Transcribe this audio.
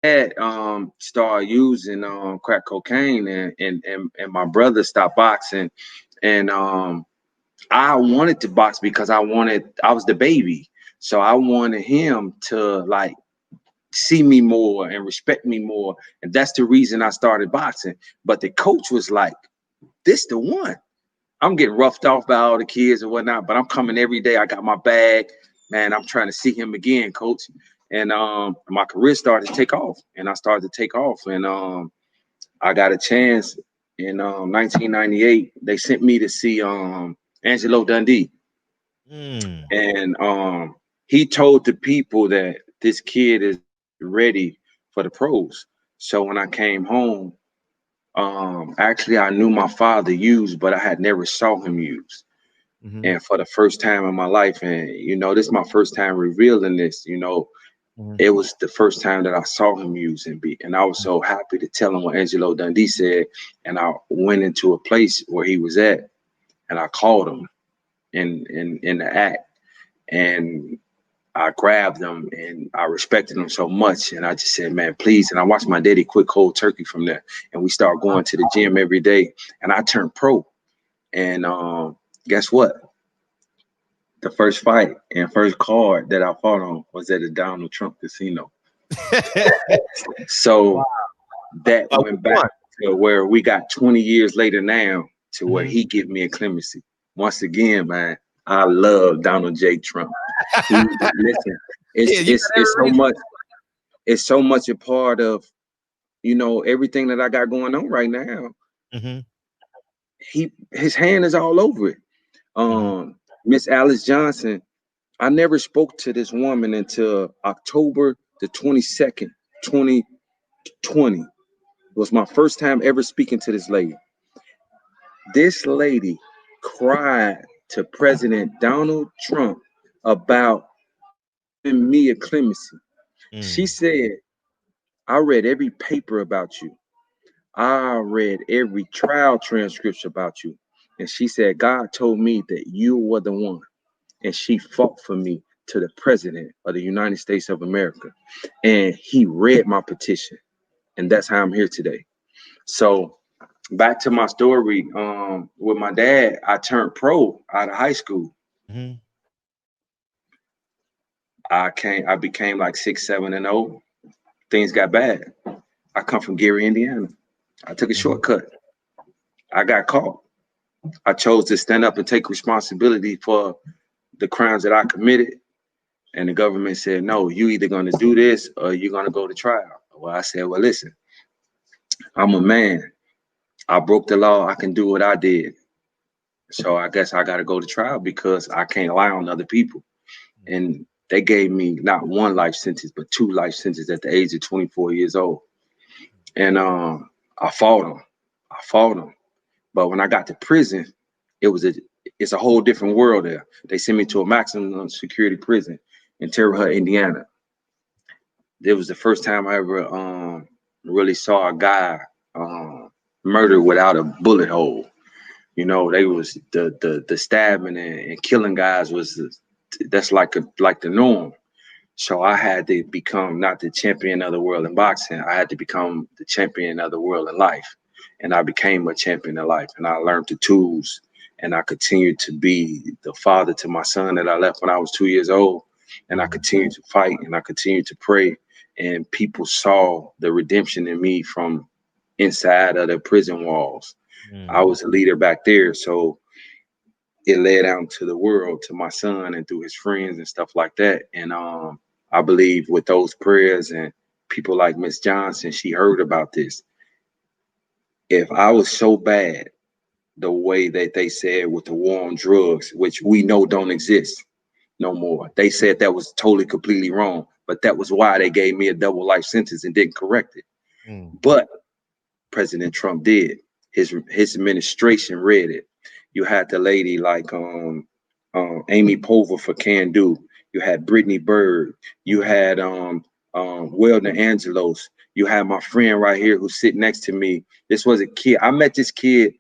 dad started using crack cocaine, and my brother stopped boxing, and I wanted to box because I was the baby, so I wanted him to like see me more and respect me more, and that's the reason I started boxing. But the coach was like, "This the one." I'm getting roughed off by all the kids and whatnot, but I'm coming every day. I got my bag, man. I'm trying to see him again, coach. And my career started to take off, and I started to take off, and I got a chance in 1998. They sent me to see Angelo Dundee, Mm. and he told the people that this kid is ready for the pros. So when I came home, actually I knew my father used, but I had never saw him use. Mhm. And for the first time in my life, and this is my first time revealing this, Mhm. it was the first time that I saw him use and be, and I was so happy to tell him what Angelo Dundee said. And I went into a place where he was at, and I called him in the act, and I grabbed him, and I respected him so much, and I just said, "Man, please." And I watched my daddy quit cold turkey from there, and we started going to the gym every day, and I turned pro. And guess what? The first fight and first card that I fought on was at the Donald Trump casino. So Wow. that Which went back one? to where we got 20 years later now to where Mhm. he gave me a clemency. Once again, man, I love Donald J. Trump. He listen, Yeah, you got it's every reason. it's so much a part of everything that I got going on right now. Mhm. His hand is all over it. Mhm. Miss Alice Johnson, I never spoke to this woman until October the 22nd, 2020. It was my first time ever speaking to this lady. This lady cried to President Donald Trump about giving me a clemency. She Mm. said, I read every paper about you. I read every trial transcript about you. And she said, God told me that you were the one. And she fought for me to the president of the United States of America. And he read my petition. And that's how I'm here today. So back to my story, with my dad, I turned pro out of high school. Mhm. I became like 6, 7, and 0. Things got bad. I come from Gary, Indiana. I took a Mhm. shortcut. I got caught. I chose to stand up and take responsibility for the crimes that I committed. And the government said, no, you either gonna do this or you're gonna go to trial. Well, I said, well, listen, I'm a man. I broke the law. I can do what I did. So I guess I gotta go to trial because I can't lie on other people. And they gave me not one life sentence, but two life sentences at the age of 24 years old. And I fought them. I fought them. But when I got to prison, it was a it's a whole different world there. They sent me to a maximum security prison in Terre Haute, Indiana. It was the first time I ever really saw a guy murdered without a bullet hole. They was the stabbing and killing guys was that's like the norm. So I had to become not the champion of the world in boxing. I had to become the champion of the world in life. And I became a champion in life. And I learned the tools. And I continued to be the father to my son that I left when I was 2 years old. And I Mhm. continued to fight and I continued to pray. And people saw the redemption in me from inside of the prison walls. I Mm. was a leader back there. So it led out to the world, to my son and through his friends and stuff like that. And I believe with those prayers and people like Miss Johnson, she heard about this. If I was so bad, the way that they said with the war on drugs, which we know don't exist no more, they said that was totally completely wrong. But that was why they gave me a double life sentence and didn't correct it. Mm. But President Trump did. His administration read it. You had the lady like Amy Pover for Can Do. You had Brittany Bird. You had Weldon Angelos. You had my friend right here who's sitting next to me. This was a kid. I met this kid